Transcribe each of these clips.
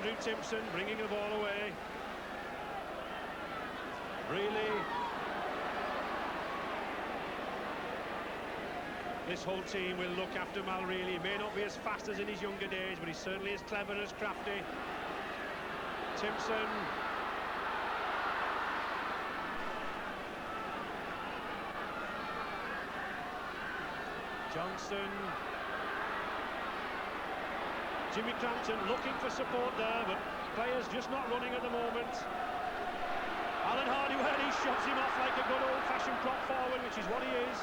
Andrew Timpson bringing the ball away. Really, this whole team will look after Mal Reilly. He may not be as fast as in his younger days, but he's certainly as clever and as crafty. Timpson. Johnson. Jimmy Crampton looking for support there, but players just not running at the moment. Alan Hardywell, he shoves him off like a good old-fashioned prop forward, which is what he is.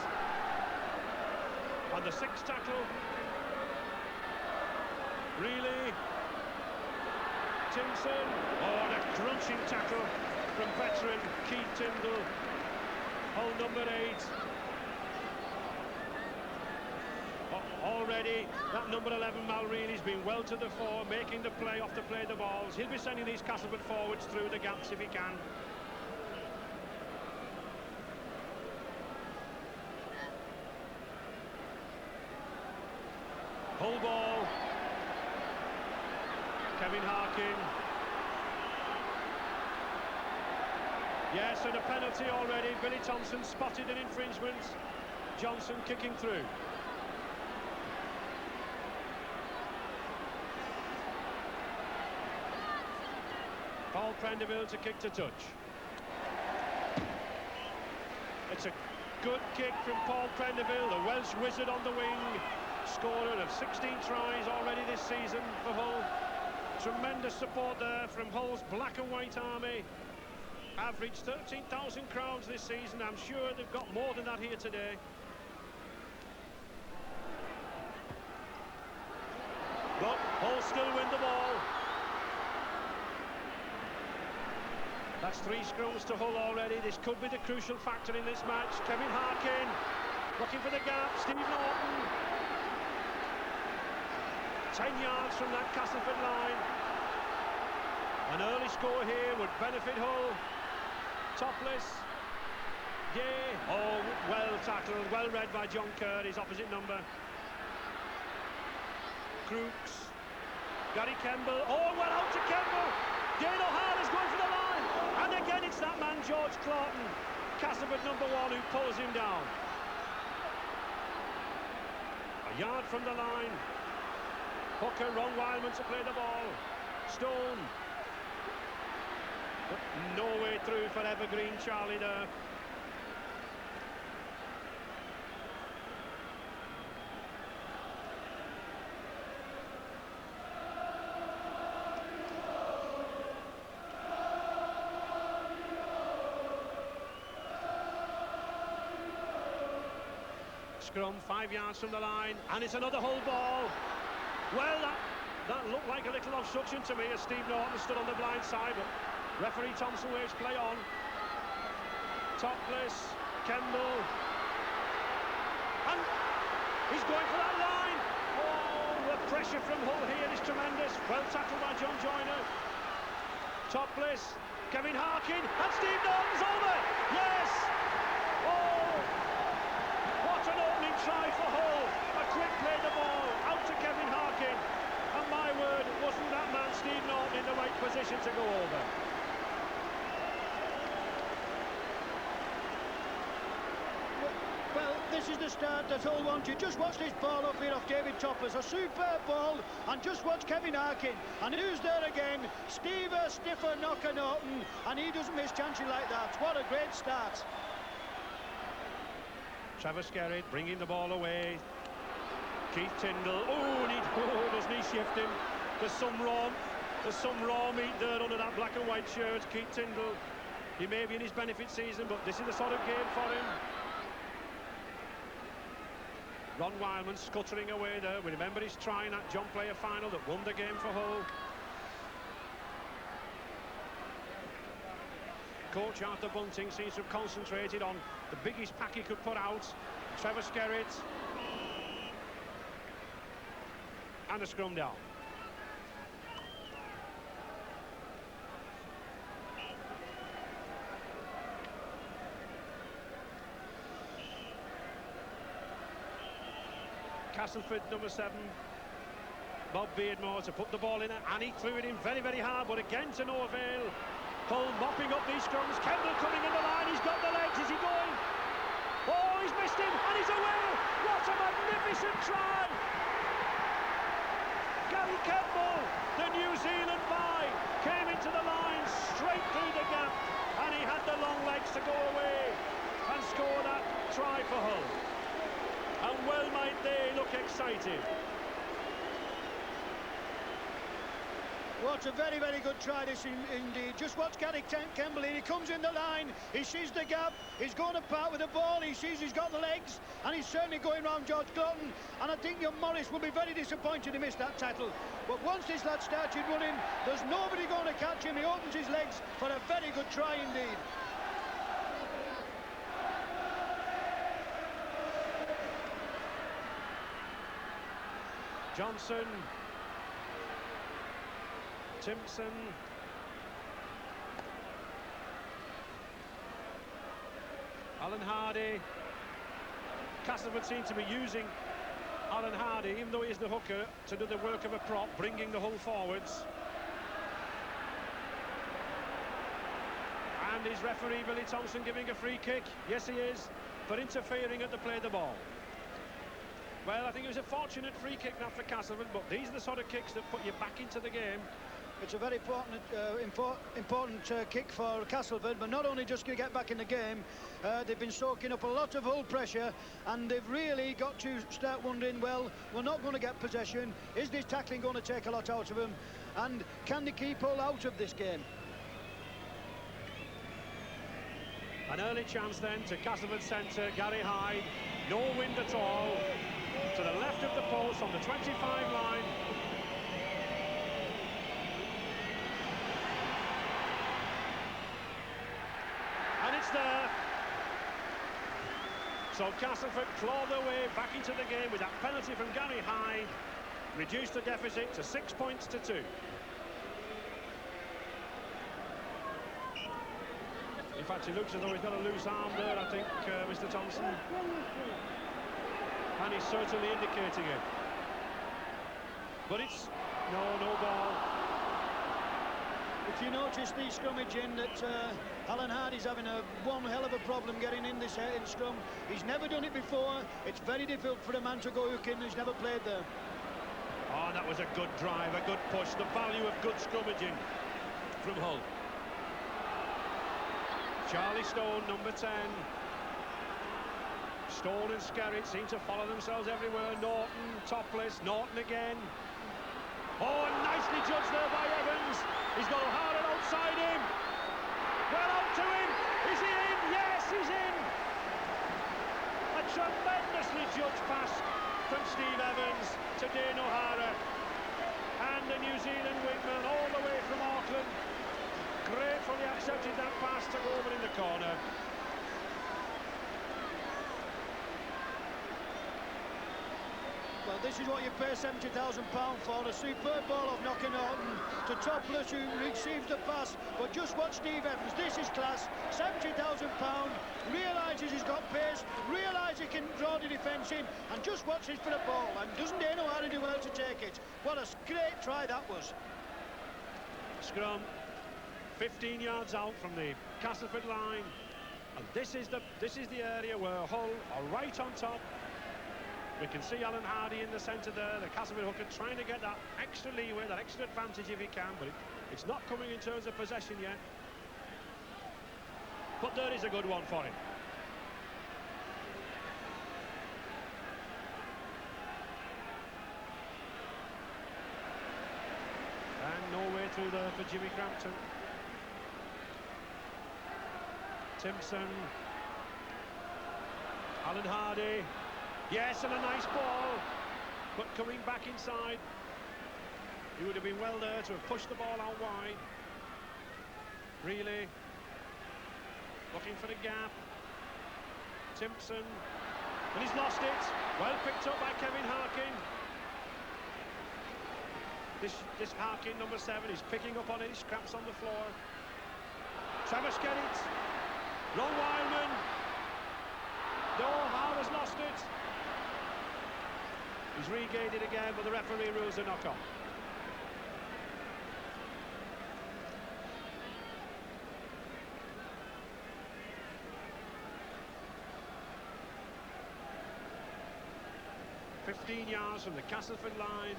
And the sixth tackle. Really. Timpson. Oh, and a crunching tackle from veteran Keith Tyndall. Hole number 8. Already, that number 11, Mal Reilly's been well to the fore, making the play off to play the balls. He'll be sending these Castleford forwards through the gaps if he can. Hull ball. Kevin Harkin. Yes, and a penalty already. Billy Thompson spotted an infringement. Johnson kicking through. Paul Prendeville to kick to touch. It's a good kick from Paul Prendeville, the Welsh wizard on the wing. Scorer of 16 tries already this season for Hull. Tremendous support there from Hull's black and white army. Averaged 13,000 crowds this season. I'm sure they've got more than that here today. But Hull still win the ball. That's 3 scrums to Hull already. This could be the crucial factor in this match. Kevin Harkin looking for the gap. Steve Norton. 10 yards from that Castleford line. An early score here would benefit Hull. Topless. Yeah. Oh, well tackled. Well read by John Kerr, his opposite number. Crooks. Gary Kemble. Oh, well out to Kemble. Dane O'Hara's going for the line. And again, it's that man, George Claughton, Castleford number 1, who pulls him down. A yard from the line. Hooker, Ron Wildman to play the ball. Stone. But no way through for Evergreen Charlie there. Scrum, 5 yards from the line, and it's another Hull ball. Well, that looked like a little obstruction to me as Steve Norton stood on the blind side, but referee Thompson waves play on. Topless, Kemble, and he's going for that line. Oh, the pressure from Hull here is tremendous. Well tackled by John Joyner. Topless, Kevin Harkin, and Steve Norton's over. Yes. Oh, what an opening try for Hull. A quick play the ball out to Kevin Harkin, and my word, wasn't that man Steve Norton in the right position to go over. Well, this is the start that Hull wanted. Just watch this ball up here off David Toppers. A superb ball, and just watch Kevin Harkin. And who's there again? Steve Stiffer knocking Norton, and he doesn't miss chances like that. What a great start. Trevor Skerritt bringing the ball away. Keith Tyndall. Oh, doesn't he shift him? There's some raw meat there under that black and white shirt. Keith Tyndall. He may be in his benefit season, but this is the sort of game for him. Ron Wildman scuttering away there. We remember his try in that John Player final that won the game for Hull. Coach Arthur Bunting seems to have concentrated on the biggest pack he could put out. Trevor Skerritt. And a scrum down. Castleford number 7. Bob Beardmore to put the ball in, and he threw it in very, very hard, but again to no avail. Hull mopping up these scrums. Kendall coming in the line. He's got the legs. Is he going? Oh, he's missed him, and he's away. What a magnificent try! Gary Campbell, the New Zealand boy, came into the line straight through the gap, and he had the long legs to go away and score that try for Hull. And well might they look excited. What a very, very good try this indeed. Just watch Gary Campbell in. He comes in the line, he sees the gap, he's going to part with the ball, he sees he's got the legs, and he's certainly going round George Glutton. And I think young Morris will be very disappointed he missed that tackle. But once this lad started running, there's nobody going to catch him. He opens his legs for a very good try indeed. Johnson, Timpson, Alan Hardy. Castleford seem to be using Alan Hardy, even though he is the hooker, to do the work of a prop, bringing the Hull forwards. And is referee Billy Thompson giving a free kick? Yes, he is, for interfering at the play of the ball. Well, I think it was a fortunate free kick now for Castleford, but these are the sort of kicks that put you back into the game. It's a very important kick for Castleford, but not only just to get back in the game, they've been soaking up a lot of Hull pressure, and they've really got to start wondering, well, we're not going to get possession. Is this tackling going to take a lot out of them? And can they keep Hull out of this game? An early chance then to Castleford centre, Gary Hyde. No wind at all. To the left of the post on the 25 line. And it's there. So Castleford claw their way back into the game with that penalty from Gary Hyde. Reduced the deficit to 6 points to 2. In fact, he looks as though he's got a loose arm there, I think, Mr. Thompson. And he's certainly indicating it. But it's no ball. If you notice the scrummaging that Alan Hardy's having one hell of a problem getting in this in scrum. He's never done it before. It's very difficult for a man to go hook in. He's never played there. Oh, that was a good drive, a good push. The value of good scrummaging from Hull. Charlie Stone, number 10. Stone and Skerritt seem to follow themselves everywhere. Norton, topless. Norton again. Oh, and nicely judged there by Evans. He's got O'Hara outside him. Well, out to him. Is he in? Yes, he's in. A tremendously judged pass from Steve Evans to Dane O'Hara. And the New Zealand wingman all the way from Auckland gratefully accepted that pass to go over in the corner. Well, this is what you pay £70,000 for, a superb ball of Norton to Topless, who receives the pass. But just watch Steve Evans, this is class. £70,000, realises he's got pace, realises he can draw the defence in, and just watches for the ball. And doesn't he know how to do well to take it? What a great try that was. Scrum 15 yards out from the Castleford line, and this is the area where Hull are right on top. We can see Alan Hardy in the centre there, the Castleford hooker trying to get that extra leeway, that extra advantage if he can, but it's not coming in terms of possession yet. But there is a good one for him. And no way through there for Jimmy Crampton. Timpson. Alan Hardy. Yes, and a nice ball, but coming back inside. He would have been well there to have pushed the ball out wide. Really looking for the gap. Timpson, and he's lost it. Well picked up by Kevin Harkin. This Harkin, number 7, is picking up on it. He scraps on the floor. Trevor Skerritt. Ron Wildman. No, O'Hara's lost it. He's regained it again, but the referee rules a knock-on. "15 yards from the Castleford line."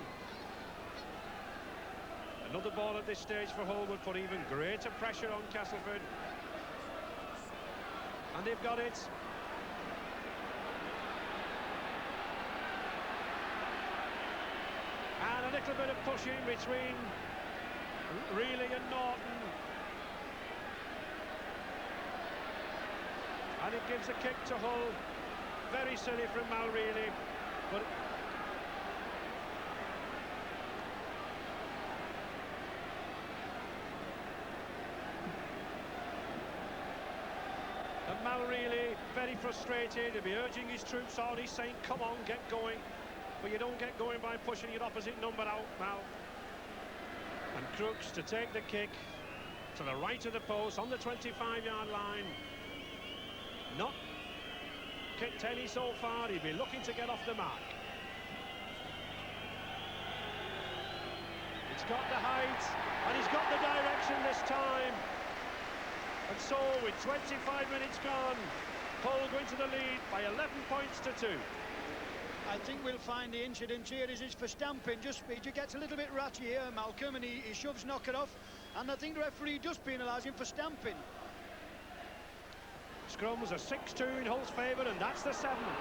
Another ball at this stage for Hull would put even greater pressure on Castleford. And they've got it. And a little bit of pushing between Reilly and Norton. And it gives a kick to Hull. Very silly from Mal Reilly. But and Mal Reilly, very frustrated. He'll be urging his troops on. He's saying, come on, get going. But you don't get going by pushing your opposite number out, Mal. And Crooks to take the kick to the right of the post on the 25-yard line. Not kicked any so far. He'd be looking to get off the mark. It's got the height, and he's got the direction this time. And so, with 25 minutes gone, Hull going to the lead by 11 points to 2. I think we'll find the incident here is for stamping. He gets a little bit ratty here, Malcolm, and he shoves Knocker off. And I think the referee does penalise him for stamping. Scrums are 6-2 in Hull's favour, and that's the 7th.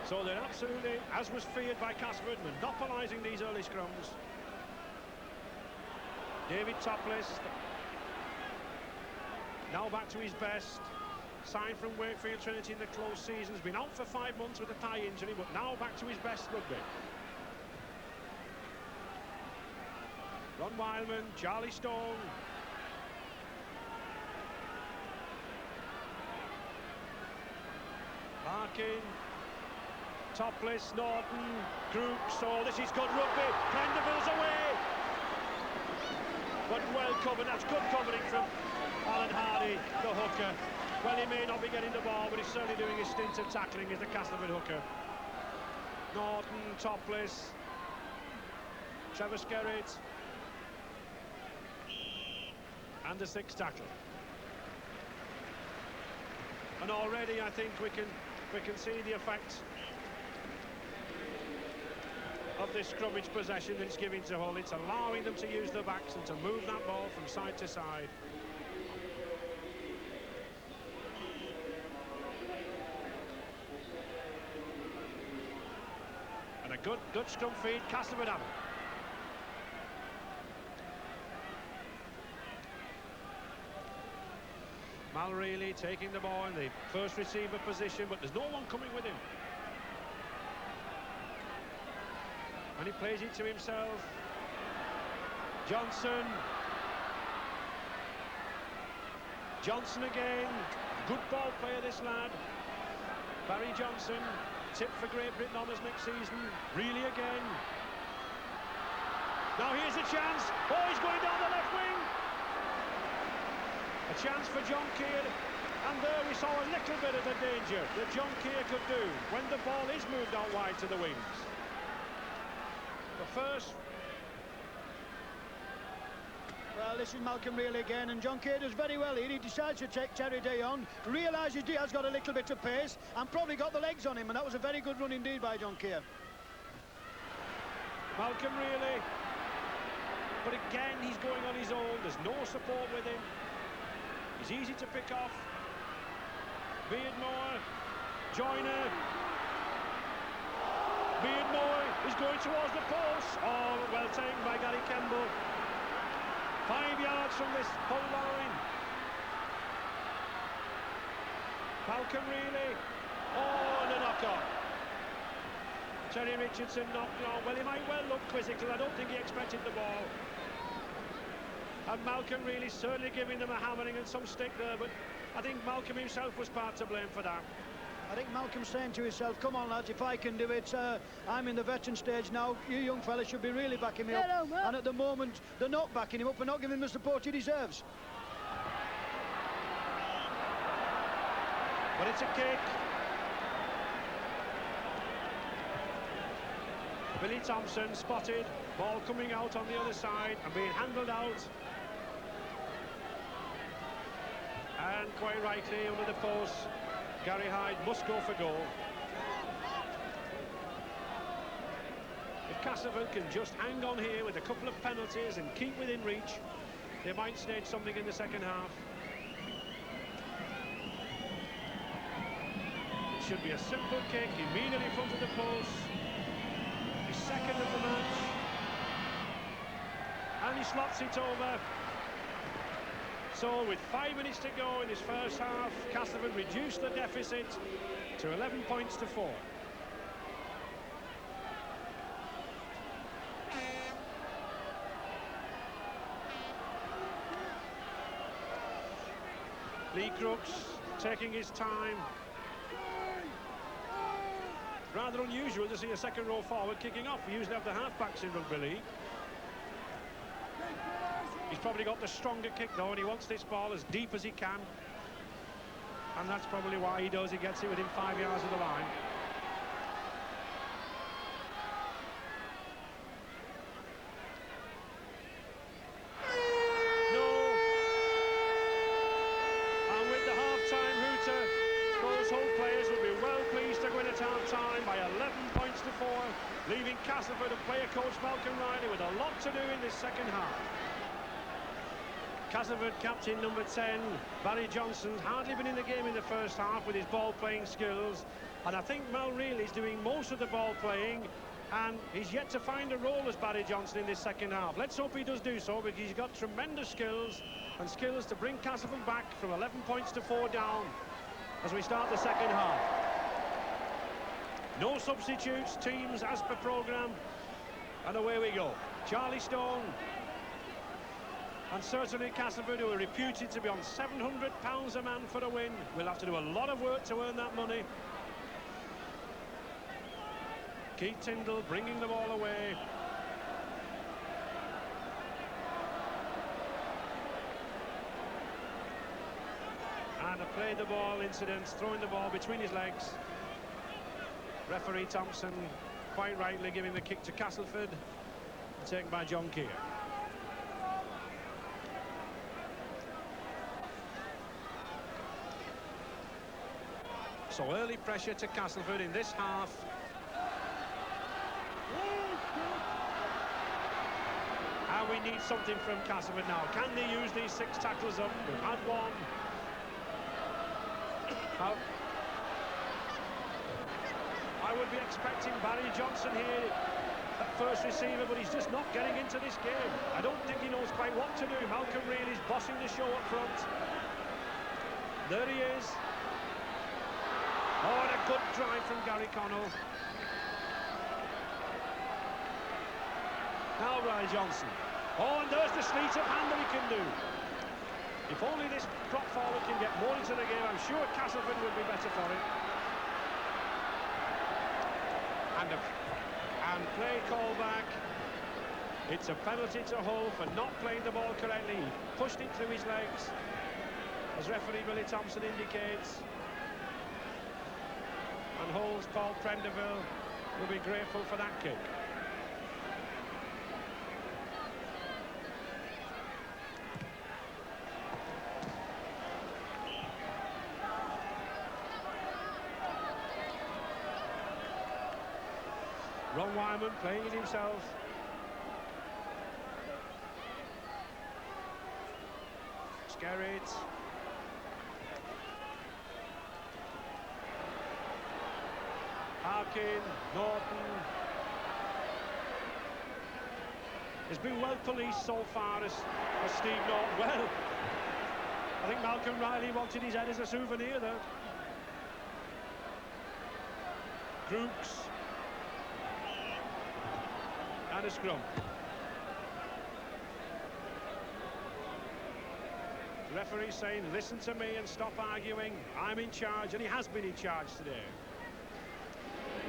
So they're absolutely, as was feared by Castleford, monopolising these early scrums. David Topless, now back to his best. Signed from Wakefield Trinity in the close season. Has been out for 5 months with a thigh injury, but now back to his best rugby. Ron Wildman, Charlie Stone. Larkin, Topless, Norton, Crooks. Oh, this is good rugby. Prenderville's away. But well covered. That's good covering from Alan Hardy, the hooker. Well, he may not be getting the ball, but he's certainly doing his stint of tackling as the Castleford hooker. Norton, Topless, Trevor Skerritt, and the 6th tackle. And already, I think we can see the effect of this scrummage possession that it's giving to Hull. It's allowing them to use their backs and to move that ball from side to side. And a good scrum feed, Castleford have it. Mal Reilly taking the ball in the first receiver position, but there's no one coming with him. And he plays it to himself. Johnson. Johnson again. Good ball player, this lad. Barry Johnson. Tip for Great Britain honours next season. Reilly again. Now here's a chance. Oh, he's going down the left wing. A chance for John Keir. And there we saw a little bit of the danger that John Keir could do when the ball is moved out wide to the wings. The first. Well, this is Malcolm Reilly again, and John Keir does very well here. He decides to take Terry Day on, realises he has got a little bit of pace, and probably got the legs on him, and that was a very good run indeed by John Keir. Malcolm Reilly. But again, he's going on his own. There's no support with him. He's easy to pick off. Beardmore, Joyner. Beardmore is going towards the post. Oh, well taken by Gary Kemble. 5 yards from this whole line. Malcolm Reilly. Oh, and a knock-on. Terry Richardson knocked on. Well, he might well look quizzical. I don't think he expected the ball. And Malcolm Reilly certainly giving them a hammering and some stick there, but I think Malcolm himself was part to blame for that. I think Malcolm's saying to himself, come on lads, if I can do it, I'm in the veteran stage now, you young fellas should be really backing me up. And at the moment, they're not backing him up and not giving him the support he deserves. But it's a kick. Billy Thompson spotted, ball coming out on the other side and being handled out. And quite rightly under the post, Gary Hyde must go for goal. If Castleford can just hang on here with a couple of penalties and keep within reach, they might stage something in the second half. It should be a simple kick, immediately in front of the post. His second of the match. And he slots it over. So with 5 minutes to go in this first half, Castleford reduced the deficit to 11 points to 4. Lee Crooks taking his time. Rather unusual to see a second row forward kicking off. We usually have the half-backs in rugby league. He's probably got the stronger kick though, and he wants this ball as deep as he can. And that's probably why he does. He gets it within 5 yards of the line. Leaving Castleford and player coach Malcolm Riley with a lot to do in this second half. Castleford captain number 10, Barry Johnson's hardly been in the game in the first half with his ball-playing skills. And I think Mal Reilly's doing most of the ball-playing, and he's yet to find a role as Barry Johnson in this second half. Let's hope he does do so, because he's got tremendous skills to bring Castleford back from 11 points to 4 down as we start the second half. No substitutes, teams as per programme, and away we go. Charlie Stone, and certainly Castleford, who are reputed to be on £700 a man for a win, will have to do a lot of work to earn that money. Keith Tyndall bringing the ball away. And a play the ball incident, throwing the ball between his legs. Referee Thompson quite rightly giving the kick to Castleford, taken by John Keir. So early pressure to Castleford in this half. And we need something from Castleford now. Can they use these 6 tackles up? We've had one. I would be expecting Barry Johnson here at first receiver, but he's just not getting into this game. I don't think he knows quite what to do. Malcolm Reilly's bossing the show up front. There he is. Oh, and a good drive from Gary Connell. Now Barry Johnson. Oh, and there's the sleet of hand that he can do. If only this prop forward can get more into the game, I'm sure Castleford would be better for it. And play call back. It's a penalty to Hull for not playing the ball correctly. He pushed it through his legs, as referee Billy Thompson indicates. And Hull's Paul Prenderville will be grateful for that kick. Ron Wyman playing it himself. Skerritt. Harkin, Norton. Has been well policed so far as Steve Norton. Well, I think Malcolm Riley wanted his head as a souvenir though. Crooks. And a scrum. The referee saying, listen to me and stop arguing. I'm in charge, and he has been in charge today.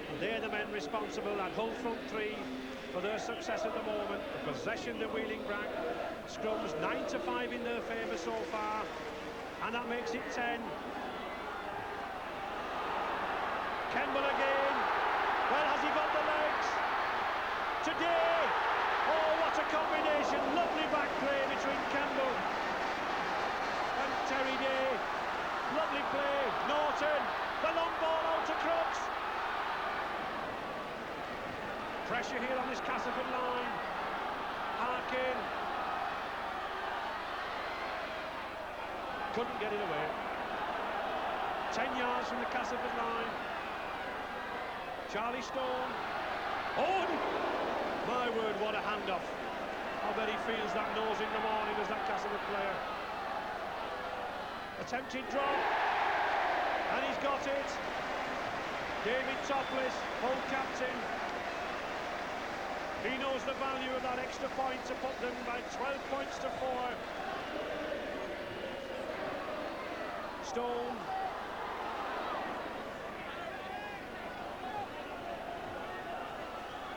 And they're the men responsible at Hull front 3 for their success at the moment. The possession, the wheeling back. Scrums 9-5 in their favour so far, and that makes it 10. Kemble again. Well, has he got the legs? today. Oh, what a combination. Lovely back play between Campbell and Terry Day. Lovely play. Norton, the long ball out to Crooks. Pressure here on this Castleford line. Harkin. Couldn't get it away. 10 yards from the Castleford line. Charlie Stone. Oh, my word, what a handoff. I bet he feels that nose in the morning as that Castleford player. Attempted drop. And he's got it. David Topless, Hull captain. He knows the value of that extra point to put them by 12 points to 4. Stone.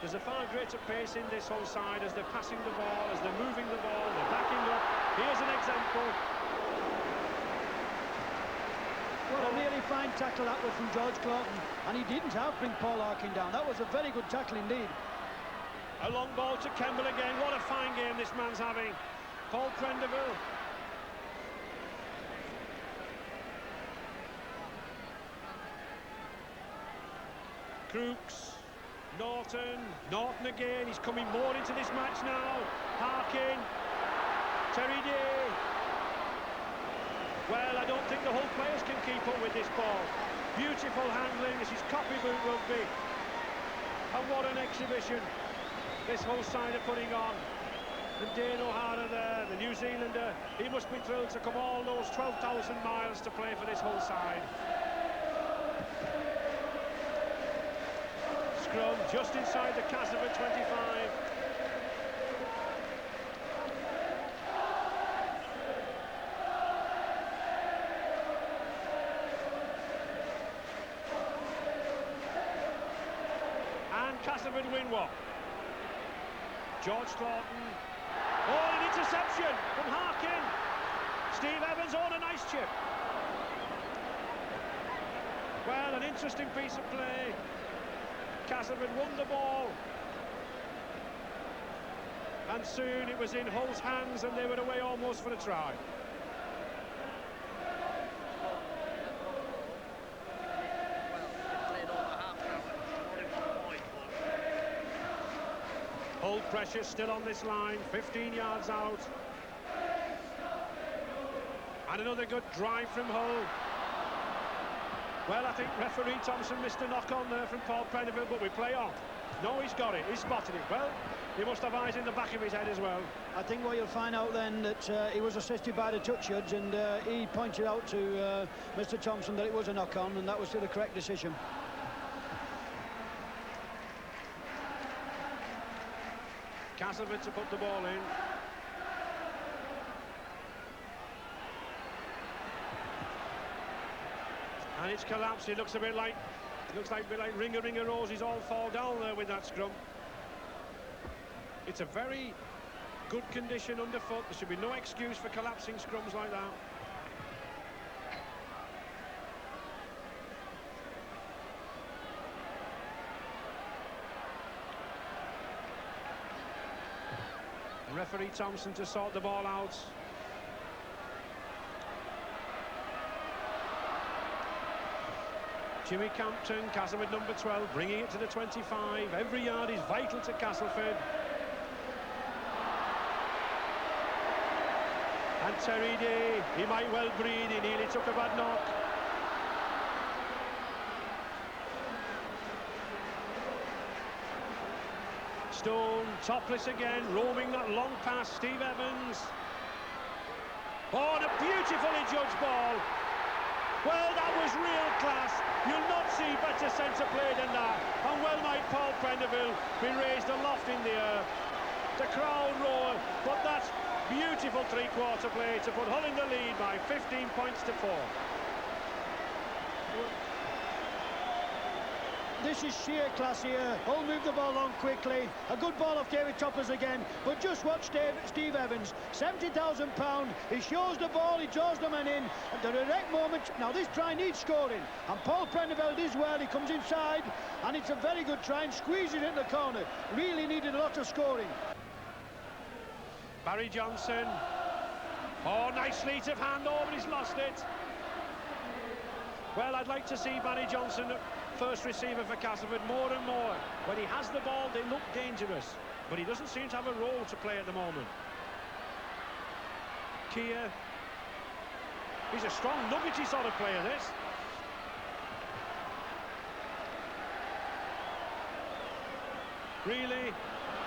There's a far greater pace in this whole side as they're passing the ball, as they're moving the ball, they're backing up. Here's an example. What a really fine tackle that was from George Claughton, and he didn't outbring Paul Harkin down. That was a very good tackle indeed. A long ball to Campbell again. What a fine game this man's having. Paul Prendeville. Crooks. Norton again, he's coming more into this match now. Harkin, Terry Day. Well, I don't think the Hull players can keep up with this ball. Beautiful handling, this is copybook rugby. And what an exhibition this whole side are putting on. And Dane O'Hara there, the New Zealander, he must be thrilled to come all those 12,000 miles to play for this whole side. Scrum just inside the Castleford 25. And Castleford win one. George Claughton. Oh, an interception from Harkin. Steve Evans on a nice chip. Well, an interesting piece of play. Castleford won the ball, and soon it was in Hull's hands and they were away almost for a try. Hull pressure still on this line, 15 yards out. And another good drive from Hull. Well, I think referee Thompson missed a knock on there from Paul Prendeville, but we play on. No, he's got it, he's spotted it. Well, he must have eyes in the back of his head as well. I think what you'll find out then that he was assisted by the touch judge, and he pointed out to Mr. Thompson that it was a knock-on, and that was the correct decision. Castleford to put the ball in. And it's collapsed. It looks a bit like Ringa Roses all fall down there with that scrum. It's a very good condition underfoot. There should be no excuse for collapsing scrums like that. Referee Thompson to sort the ball out. Jimmy Campton, Castleford number 12, bringing it to the 25. Every yard is vital to Castleford. And Terry Day, he might well breathe, he nearly took a bad knock. Stone, topless again, roaming that long pass, Steve Evans. Oh, and a beautifully judged ball. Well, that was real class. You'll not see better centre play than that. And well might Paul Prendeville be raised aloft in the air. The crowd roar, but that's beautiful three-quarter play to put Hull in the lead by 15 points to 4. This is sheer class here. Hull move the ball on quickly. A good ball off David Toppers again. But just watch Steve Evans. £70,000. He shows the ball. He draws the man in. At the direct moment. Now this try needs scoring. And Paul Prendeveld is well. He comes inside. And it's a very good try and squeezes it in the corner. Really needed a lot of scoring. Barry Johnson. Oh, nice lead of hand. Oh, but he's lost it. Well, I'd like to see Barry Johnson, first receiver for Castleford, more and more. When he has the ball, they look dangerous. But he doesn't seem to have a role to play at the moment. Keir. He's a strong, nuggety sort of player, this. Really?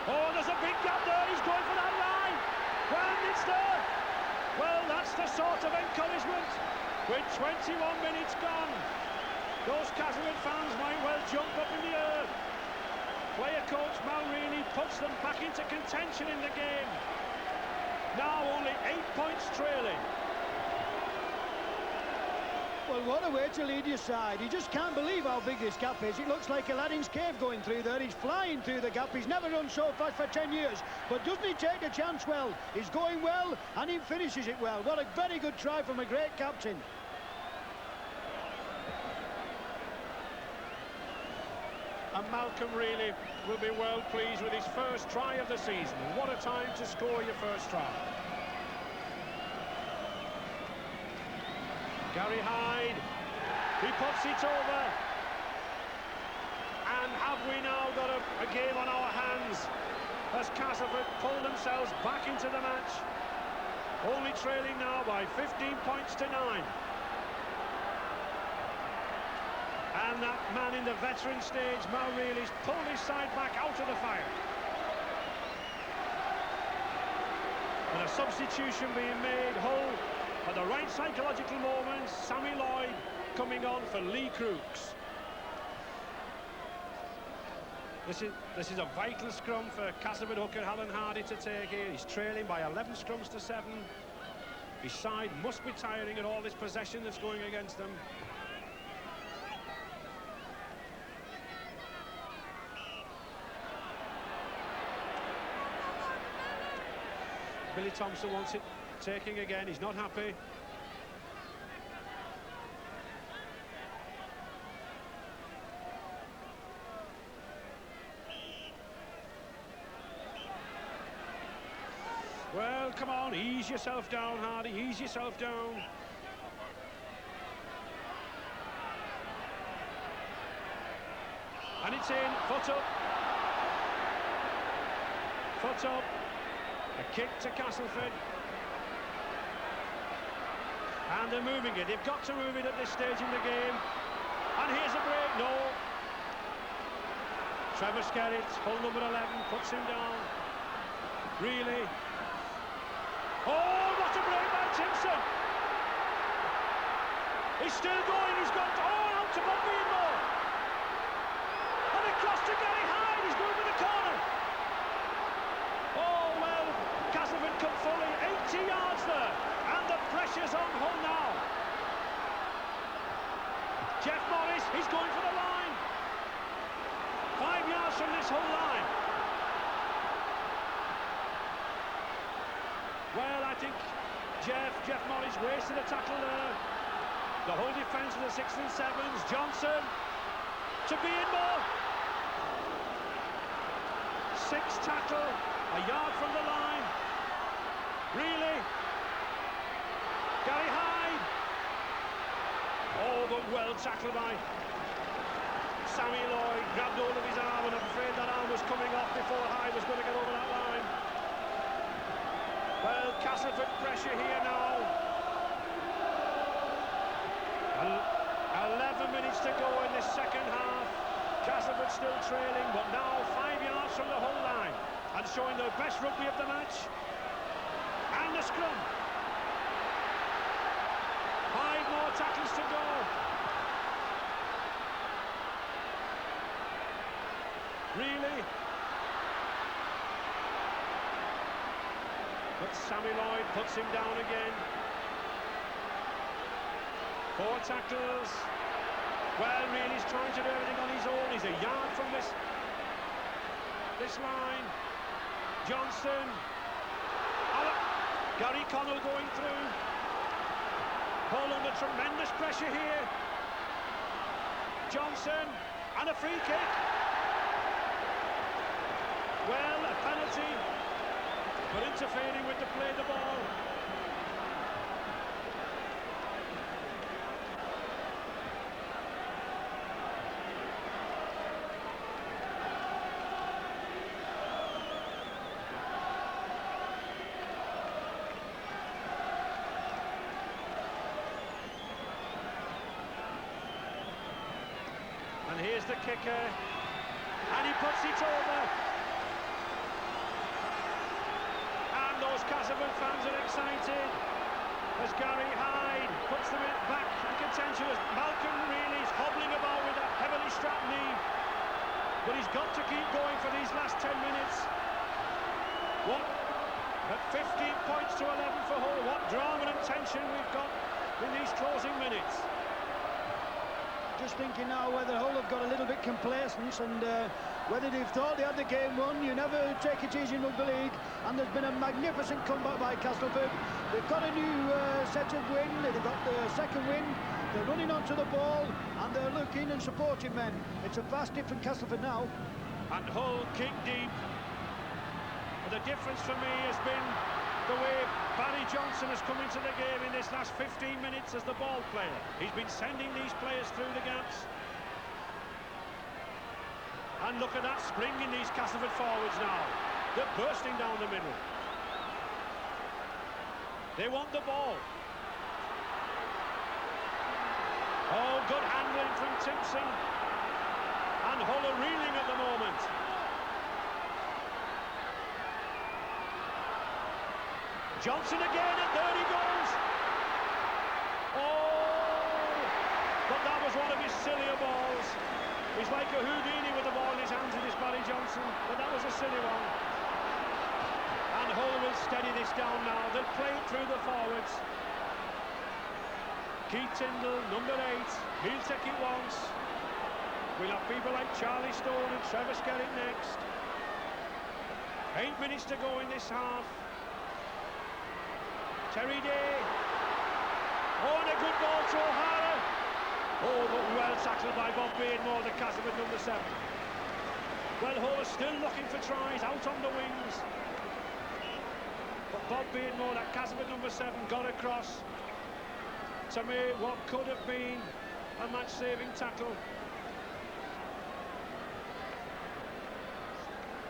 Oh, there's a big gap there. He's going for that line. Well, it's there. Well, that's the sort of encouragement. With 21 minutes gone, those Castleford fans might well jump up in the air. Player coach Mal Reilly puts them back into contention in the game. Now only 8 points trailing. Well, what a way to lead your side. You just can't believe how big this gap is. It looks like Aladdin's cave going through there. He's flying through the gap. He's never run so fast for 10 years. But doesn't he take the chance well? He's going well and he finishes it well. What a very good try from a great captain. And Malcolm really will be well pleased with his first try of the season. What a time to score your first try. Gary Hyde, he puts it over. And have we now got a game on our hands as Castleford pull themselves back into the match, only trailing now by 15 points to 9. And that man in the veteran stage, Mal Reilly's pulled his side back out of the fire. And a substitution being made. Hull at the right psychological moment. Sammy Lloyd coming on for Lee Crooks. This is a vital scrum for Castleford hooker Alan Hardy to take here. He's trailing by 11 scrums to 7. His side must be tiring at all this possession that's going against them. Billy Thompson wants it taking again. He's not happy. Well, come on, ease yourself down, Hardy. Ease yourself down. And it's in. Foot up. Foot up. A kick to Castleford. And they're moving it. They've got to move it at this stage in the game. And here's a break. No. Trevor Skerritt, Hull number 11, puts him down. Really. Oh, what a break by Timson. He's still going. He's got out to Bob Beanmore. And across to Gary Hyde. He's going for the corner. Oh, well, Castleford come fully 80 yards there. And the pressure's on Hull now. Jeff Morris, he's going for the line. 5 yards from this Hull line. Well, I think Jeff Morris wasted a tackle there. The whole defence of the 6s and 7s. Johnson to Beanmore. 6th tackle, a yard from the line. Really? Gary Hyde. Oh, but well tackled by Sammy Lloyd. Grabbed hold of his arm, and I'm afraid that arm was coming off before Hyde was going to get over that line. Well, Castleford pressure here now. 11 minutes to go in this second half. Castleford still trailing, but now 5 yards from the Hull line and showing their best rugby of the match. And the scrum. 5 more tackles to go. Really? But Sammy Lloyd puts him down again. 4 tackles. Well, really, he's trying to do everything on his own. He's a yard from this line. Johnson. Gary Connell going through. Hull under tremendous pressure here. Johnson, and a free kick. Well, a penalty for interfering with the play of the ball. And here's the kicker, and he puts it over. And those Castleford fans are excited as Gary Hyde puts them back in contention as Malcolm really is hobbling about with a heavily strapped knee. But he's got to keep going for these last 10 minutes. What? At 15 points to 11 for Hull. What drama and tension we've got in these closing minutes. Just thinking now whether Hull have got a little bit complacent and whether they've thought they had the game won. You never take it easy in rugby league, and there's been a magnificent comeback by Castleford. They've got a new set of win, they've got the second win, they're running onto the ball and they're looking and supporting men. It's a vast different Castleford now. And Hull kick deep. The difference for me has been the way Barry Johnson has come into the game in this last 15 minutes as the ball player. He's been sending these players through the gaps. And look at that spring in these Castleford forwards now. They're bursting down the middle. They want the ball. Oh, good handling from Timpson. And Hull are reeling at the moment. Johnson again, and there he goes. Oh, but that was one of his sillier balls. He's like a Houdini with the ball in his hands, in this Barry Johnson, but that was a silly one. And Hull will steady this down now. They'll play it through the forwards. Keith Tyndall, number 8, he'll take it once. We'll have people like Charlie Stone and Trevor Skerritt next. 8 minutes to go in this half. Terry Day. Oh, and a good ball to O'Hara. Oh, but well tackled by Bob Beardmore, the Castleford number 7. Well, Hull are still looking for tries out on the wings. But Bob Beardmore, that Castleford number 7, got across to make what could have been a match-saving tackle.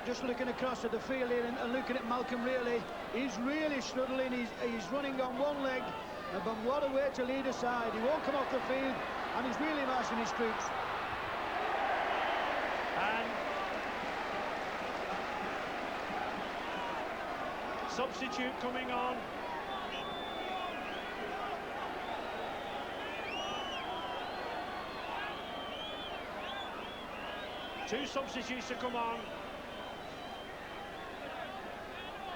Just looking across at the field here and looking at Malcolm really, he's really struggling, he's running on one leg, but what a way to lead a side. He won't come off the field and he's really mashing his troops. And substitute coming on. Two substitutes to come on.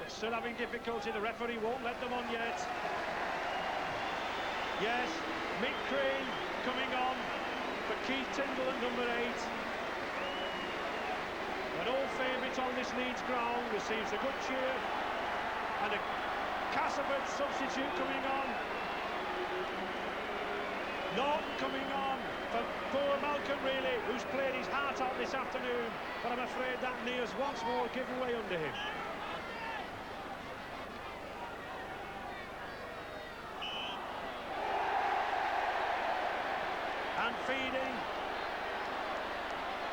Still having difficulty, the referee won't let them on yet. Yes, Mick Crane coming on for Keith Tyndall and number 8. An old favourite on this Leeds ground, receives a good cheer. And a Castleford substitute coming on. Norton coming on for poor Malcolm really, who's played his heart out this afternoon. But I'm afraid that knee has once more given way under him. And feeding.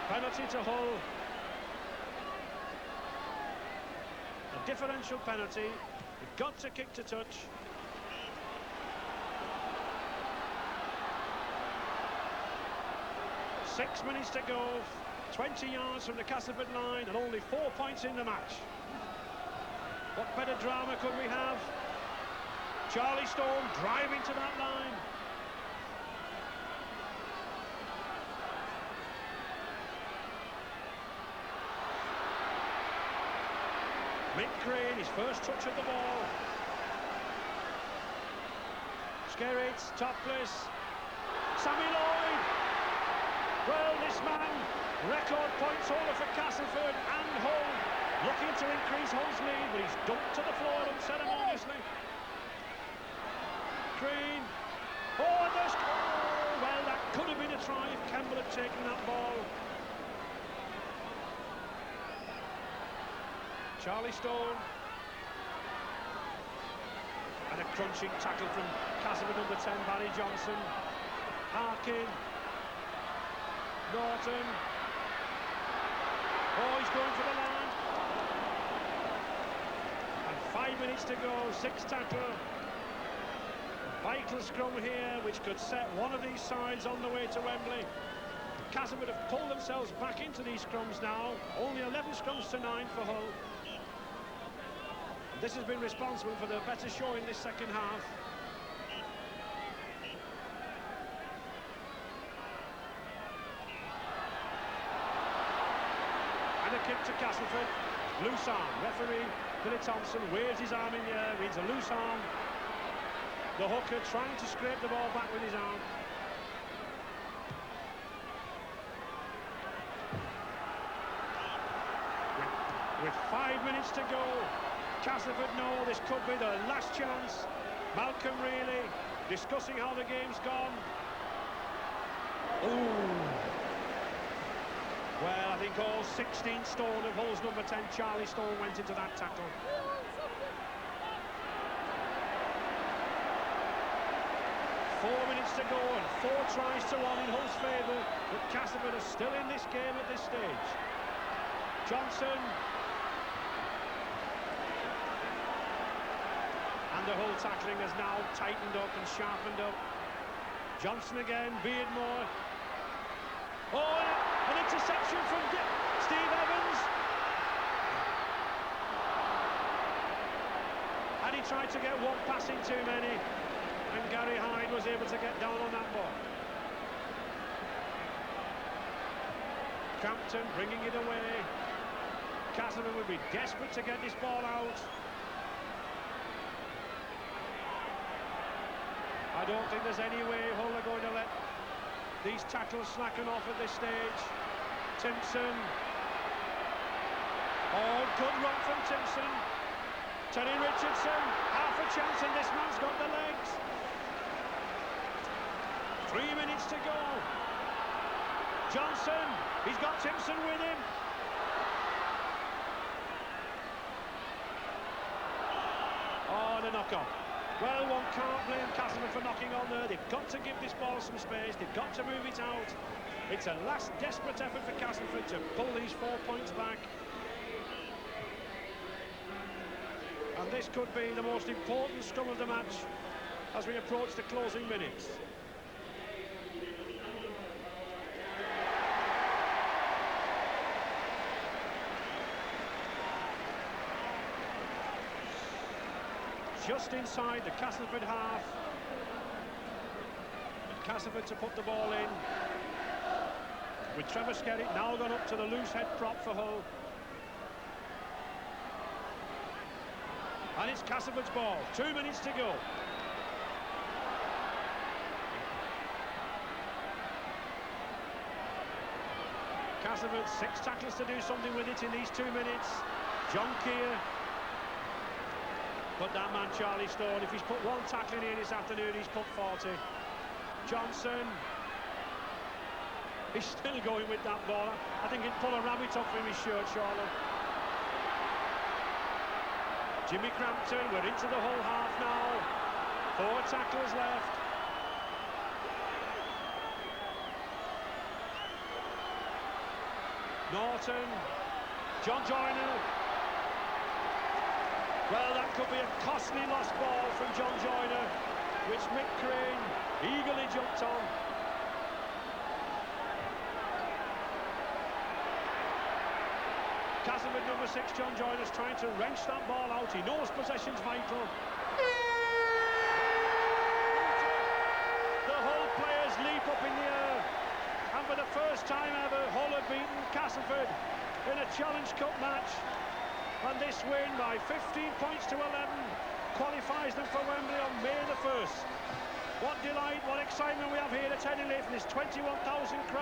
Penalty to Hull. A differential penalty. You've got to kick to touch. Six minutes to go. 20 yards from the Castleford line and only 4 points in the match. What better drama could we have? Charlie Stone driving to that line. Mick Crane, his first touch of the ball. Skerritt, topless. Sammy Lloyd. Well, this man, record points holder for Castleford and Hull, looking to increase Hull's lead, but he's dumped to the floor unceremoniously. Green. Oh, and there's... Oh, well, that could have been a try if Campbell had taken that ball. Charlie Stone. And a crunching tackle from Castleford number 10, Barry Johnson. Harkin. Norton. Oh, he's going for the line. And 5 minutes to go, 6 tackle. Vital scrum here, which could set one of these sides on the way to Wembley. Castleford have pulled themselves back into these scrums now. Only 11 scrums to 9 for Hull. This has been responsible for the better showing this second half. And a kick to Castleford. Loose arm. Referee Billy Thompson waves his arm in the air, reads a loose arm. The hooker trying to scrape the ball back with his arm. With 5 minutes to go, Castleford know this could be their last chance. Malcolm Reilly discussing how the game's gone. Ooh. Well, I think all 16 stone of Hull's number 10, Charlie Stone, went into that tackle. 4 minutes to go and 4 tries to 1 in Hull's favour, but Castleford are still in this game at this stage. Johnson. And the Hull tackling has now tightened up and sharpened up. Johnson again, Beardmore. Oh, an interception from Steve Evans. And he tried to get one pass in too many. And Gary Hyde was able to get down on that ball. Crampton bringing it away. Castleford would be desperate to get this ball out. I don't think there's any way Hull are going to let these tackles slacken off at this stage. Timpson. Oh, good run from Timpson. Terry Richardson, half a chance, and this man's got the legs. 3 minutes to go. Johnson, he's got Timpson with him. Oh, the knock-on. Well, one can't blame Castleford for knocking on there. They've got to give this ball some space. They've got to move it out. It's a last desperate effort for Castleford to pull these 4 points back. And this could be the most important scrum of the match as we approach the closing minutes. Just inside the Castleford half. Castleford to put the ball in. With Trevor Skerritt now gone up to the loose head prop for Hull. And it's Castleford's ball. 2 minutes to go. Castleford, 6 tackles to do something with it in these 2 minutes. John Keir. But that man, Charlie Stone, if he's put 1 tackle in here this afternoon, he's put 40. Johnson. He's still going with that ball. I think he'd pull a rabbit off from his shirt, Charlotte. Jimmy Crampton, we're into the Hull half now. 4 tackles left. Norton. John Joyner. Well, that could be a costly lost ball from John Joyner, which Mick Crane eagerly jumped on. Castleford number 6, John Joyner's trying to wrench that ball out. He knows possession's vital. The Hull players leap up in the air. And for the first time ever, Hull have beaten Castleford in a Challenge Cup match. And this win by 15 points to 11 qualifies them for Wembley on May the 1st. What delight, what excitement we have here at Eddie Liff in this 21,000 crowd.